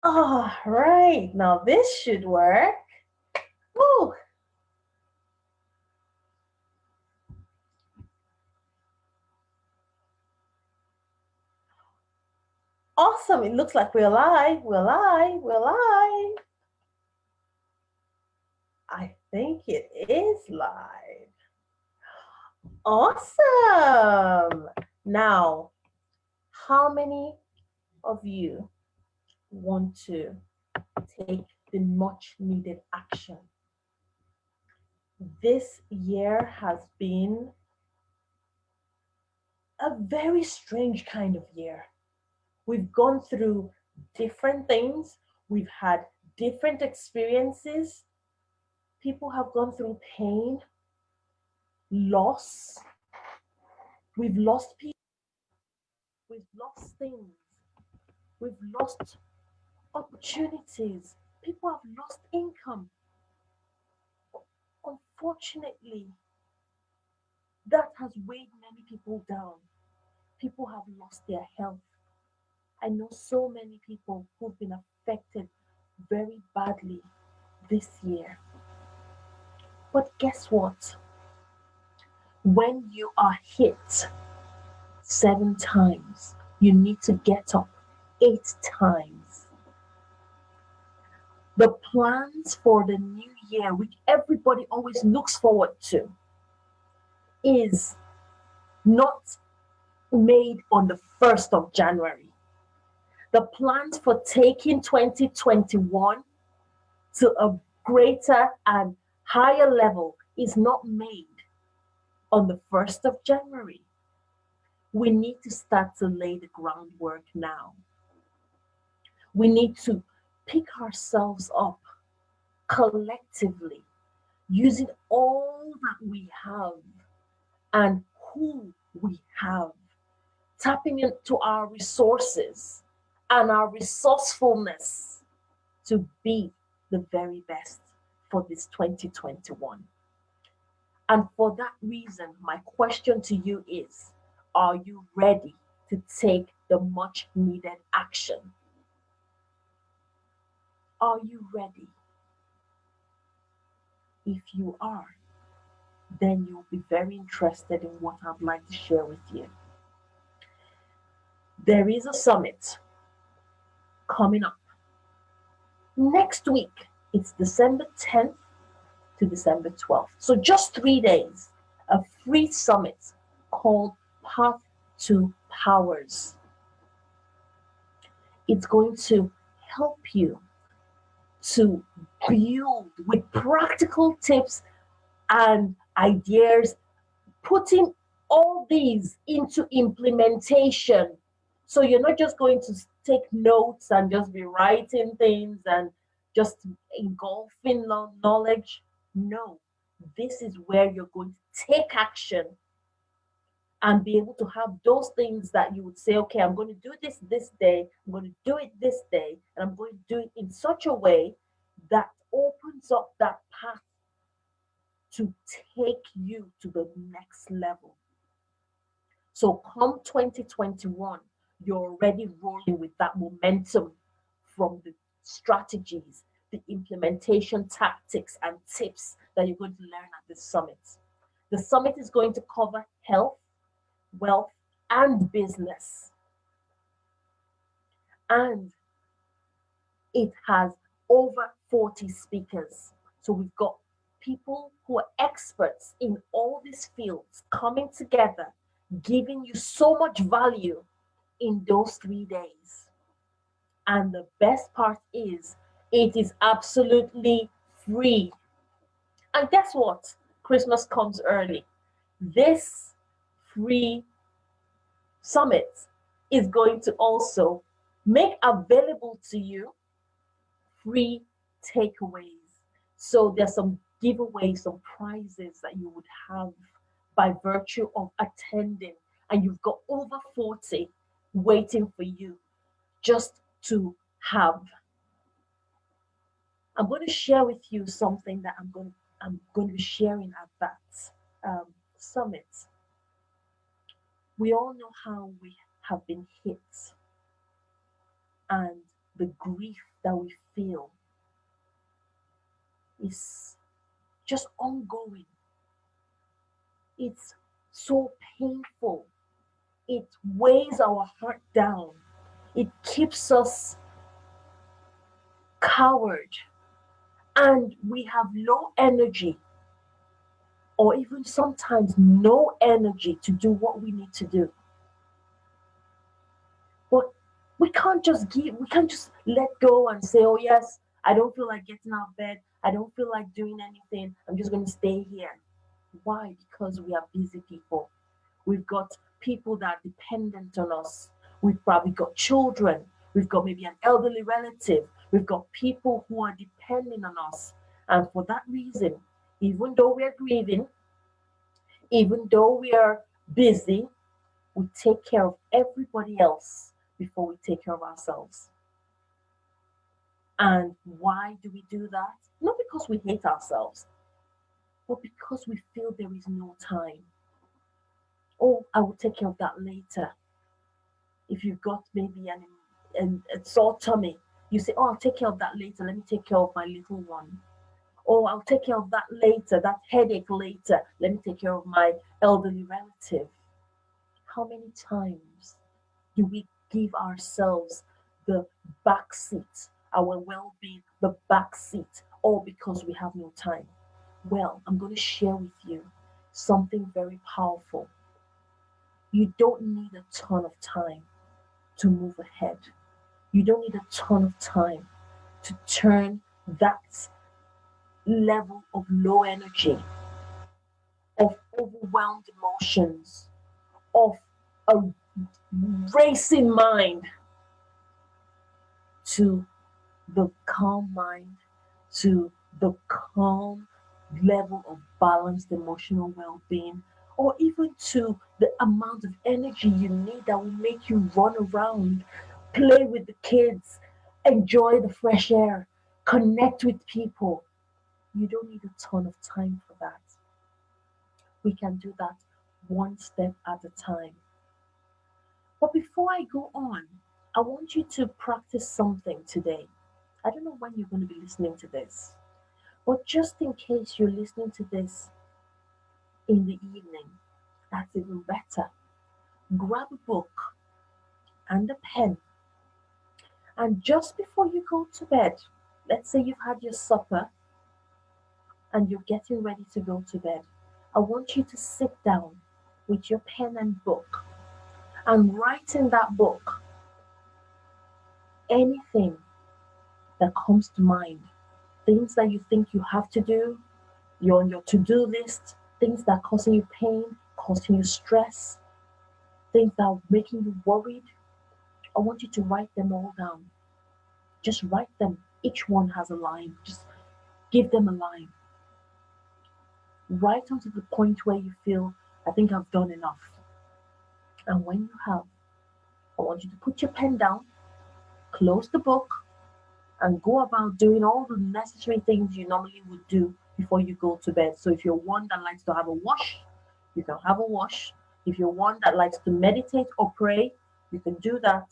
All right, now this should work. Woo! Awesome. It looks like we're live. We're live. We're live. I think it is live. Awesome. Now, how many of you want to take the much needed action? This year has been a very strange kind of year. We've gone through different things, we've had different experiences. People have gone through pain, loss. We've lost people, we've lost things, we've lost opportunities. People have lost income. Unfortunately, that has weighed many people down. People have lost their health. I know so many people who've been affected very badly this year. But guess what? When you are hit 7 times, you need to get up 8 times. The plans for the new year, which everybody always looks forward to, is not made on the 1st of January. The plans for taking 2021 to a greater and higher level is not made on the 1st of January. We need to start to lay the groundwork now. We need to pick ourselves up collectively using all that we have and who we have, tapping into our resources and our resourcefulness to be the very best for this 2021. And for that reason, my question to you is, are you ready to take the much needed action? Are you ready? If you are, then you'll be very interested in what I'd like to share with you. There is a summit coming up next week. It's December 10th to December 12th. So just 3 days, a free summit called Path to Powers. It's going to help you to build with practical tips and ideas, putting all these into implementation. So you're not just going to take notes and just be writing things and just engulfing knowledge. No, this is where you're going to take action and be able to have those things that you would say, okay, I'm going to do this day, I'm going to do it this day, and I'm going to do it in such a way that opens up that path to take you to the next level. So come 2021, you're already rolling with that momentum from the strategies, the implementation tactics and tips that you're going to learn at this summit. The summit is going to cover health, wealth, and business. And it has over 40 speakers. So we've got people who are experts in all these fields coming together, giving you so much value in those 3 days. And the best part is, it is absolutely free. And guess what? Christmas comes early. This free summit is going to also make available to you free takeaways. So there's some giveaways, some prizes that you would have by virtue of attending. And you've got over 40 waiting for you just to have. I'm going to share with you something that I'm going to be sharing at that summit. We all know how we have been hit, and the grief that we feel is just ongoing. It's so painful. It weighs our heart down. It keeps us coward. And we have low energy, or even sometimes no energy to do what we need to do. But we can't just let go and say, oh, yes, I don't feel like getting out of bed. I don't feel like doing anything. I'm just going to stay here. Why? Because we are busy people. We've got people that are dependent on us. We've probably got children. We've got maybe an elderly relative. We've got people who are depending on us. And for that reason, even though we're grieving, even though we are busy, we take care of everybody else before we take care of ourselves. And why do we do that? Not because we hate ourselves, but because we feel there is no time. Oh, I will take care of that later. If you've got maybe a sore tummy, you say, oh, I'll take care of that later. Let me take care of my little one. Oh, I'll take care of that later, that headache later. Let me take care of my elderly relative. How many times do we give ourselves the back seat, our well being, the back seat, all because we have no time? Well, I'm going to share with you something very powerful. You don't need a ton of time to move ahead. You don't need a ton of time to turn that level of low energy, of overwhelmed emotions, of a racing mind to the calm mind, to the calm level of balanced emotional well being, or even to the amount of energy you need that will make you run around, play with the kids, enjoy the fresh air, connect with people. You don't need a ton of time for that. We can do that one step at a time. But before I go on, I want you to practice something today. I don't know when you're going to be listening to this, but just in case you're listening to this in the evening, that's even better. Grab a book and a pen, and just before you go to bed, let's say you've had your supper and you're getting ready to go to bed, I want you to sit down with your pen and book and write in that book anything that comes to mind, things that you think you have to do, you're on your to-do list, things that are causing you pain, causing you stress, things that are making you worried. I want you to write them all down. Just write them. Each one has a line. Just give them a line. Right on to the point where you feel, I think I've done enough. And when you have, I want you to put your pen down, close the book, and go about doing all the necessary things you normally would do before you go to bed. So if you're one that likes to have a wash, you can have a wash. If you're one that likes to meditate or pray, you can do that.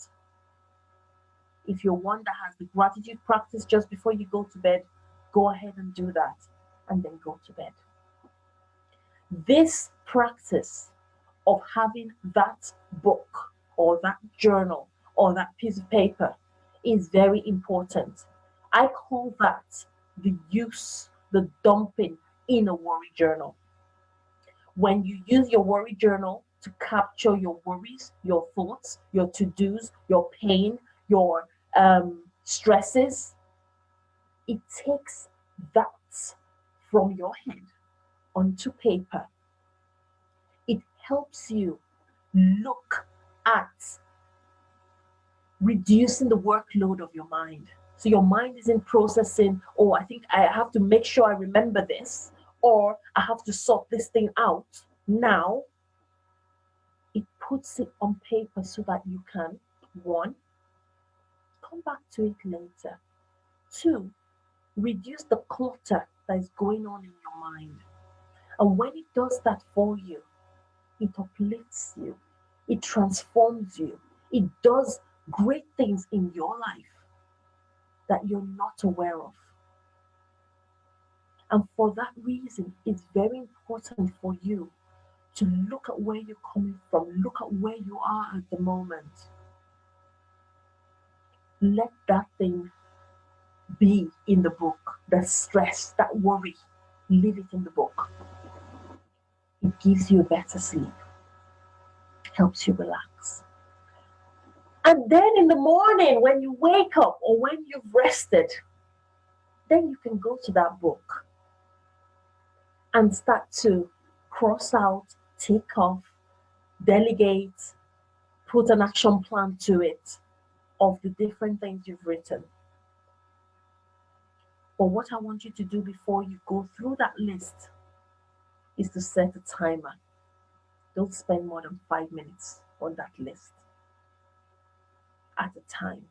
If you're one that has the gratitude practice just before you go to bed, go ahead and do that and then go to bed. This practice of having that book or that journal or that piece of paper is very important. I call that the dumping in a worry journal. When you use your worry journal to capture your worries, your thoughts, your to dos, your pain, your stresses, it takes that from your head onto paper. It helps you look at reducing the workload of your mind. So your mind isn't processing, oh, I think I have to make sure I remember this, or I have to sort this thing out now. It puts it on paper so that you can, one, come back to it later. Two, reduce the clutter that is going on in your mind. And when it does that for you, it uplifts you, it transforms you, it does great things in your life. that you're not aware of. And for that reason, it's very important for you to look at where you're coming from, look at where you are at the moment. Let that thing be in the book, that stress, that worry, leave it in the book. It gives you a better sleep, helps you relax. And then in the morning, when you wake up or when you've rested, then you can go to that book and start to cross out, tick off, delegate, put an action plan to it of the different things you've written. But what I want you to do before you go through that list is to set a timer. Don't spend more than 5 minutes on that list at a time.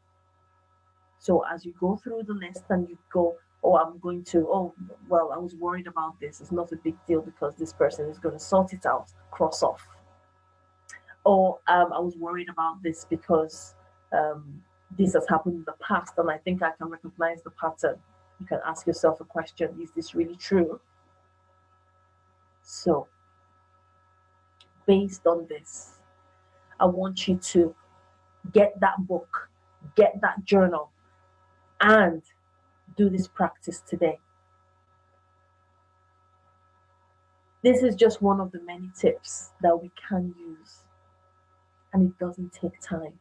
So as you go through the list and you go, oh, I'm going to, oh, well, I was worried about this. It's not a big deal because this person is going to sort it out, cross off. Or I was worried about this because this has happened in the past and I think I can recognize the pattern. You can ask yourself a question, is this really true? So, based on this, I want you to get that book, get that journal, and do this practice today. This is just one of the many tips that we can use, and it doesn't take time.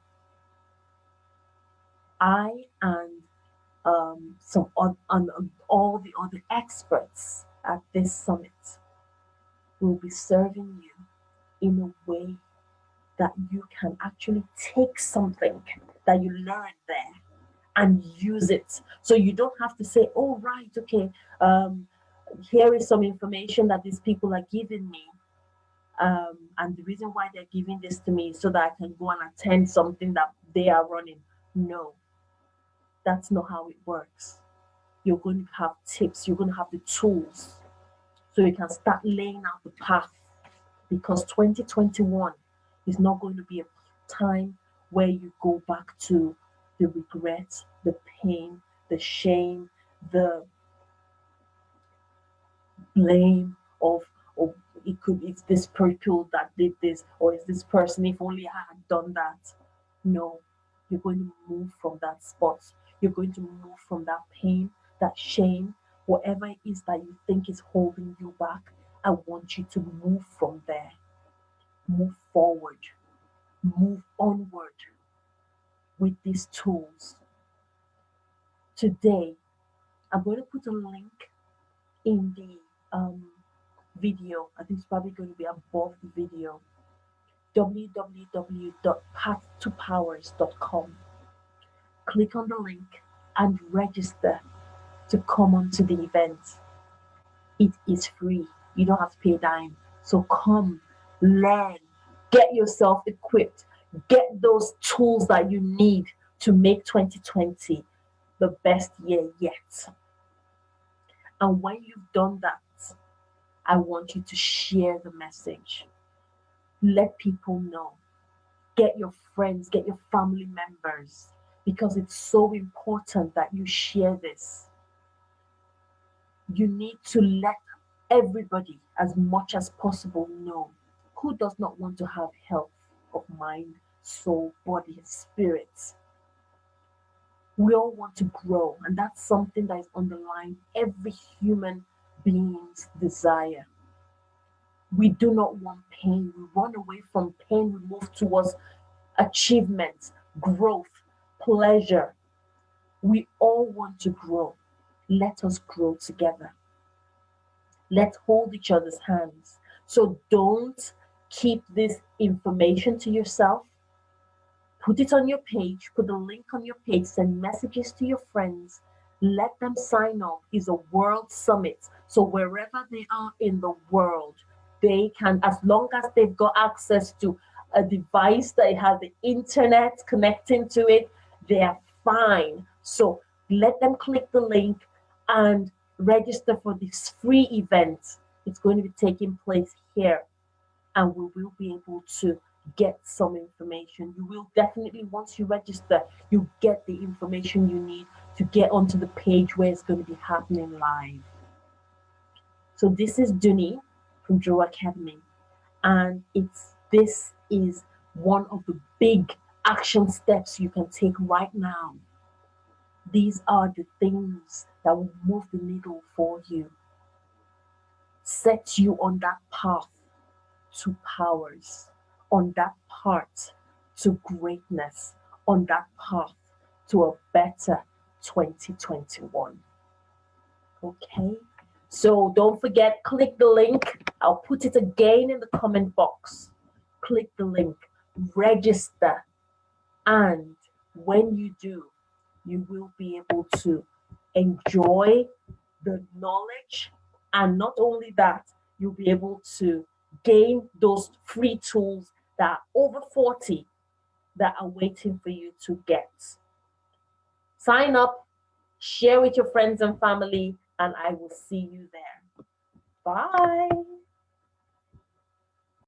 I and all the other experts at this summit will be serving you in a way that you can actually take something that you learned there and use it. So you don't have to say, oh, right, okay, here is some information that these people are giving me. And the reason why they're giving this to me is so that I can go and attend something that they are running. No, that's not how it works. You're going to have tips, you're going to have the tools so you can start laying out the path, because 2021 is not going to be a time where you go back to the regret, the pain, the shame, the blame of it's this people that did this, or it's this person, if only I had done that. No, you're going to move from that spot. You're going to move from that pain, that shame, whatever it is that you think is holding you back. I want you to move from there. Move forward. Move onward with these tools. Today, I'm going to put a link in the video. I think it's probably going to be above the video. www.path2powers.com. Click on the link and register to come onto the event. It is free. You don't have to pay a dime. So come, learn, get yourself equipped, get those tools that you need to make 2020 the best year yet. And when you've done that, I want you to share the message. Let people know. Get your friends, get your family members, because it's so important that you share this. You need to let everybody, as much as possible, know. Who does not want to have health of mind, soul, body, and spirit? We all want to grow, and that's something that is underlying every human being's desire. We do not want pain. We run away from pain. We move towards achievement, growth, pleasure. We all want to grow. Let us grow together. Let's hold each other's hands. So don't keep this information to yourself. Put it on your page, put the link on your page, send messages to your friends. Let them sign up. It's a world summit. So wherever they are in the world, they can, as long as they've got access to a device that has the internet connecting to it, they are fine. So let them click the link and register for this free event. It's going to be taking place here, and we will be able to get some information. You will definitely, once you register, you get the information you need to get onto the page where it's going to be happening live. So this is Duni from Drew Academy, and this is one of the big action steps you can take right now. These are the things that will move the needle for you, set you on that path to powers, on that path to greatness, on that path to a better 2021. Okay? So don't forget, click the link. I'll put it again in the comment box. Click the link, register, and when you do, you will be able to enjoy the knowledge. And not only that, you'll be able to gain those free tools that are over 40 that are waiting for you to get. Sign up, share with your friends and family, and I will see you there. Bye.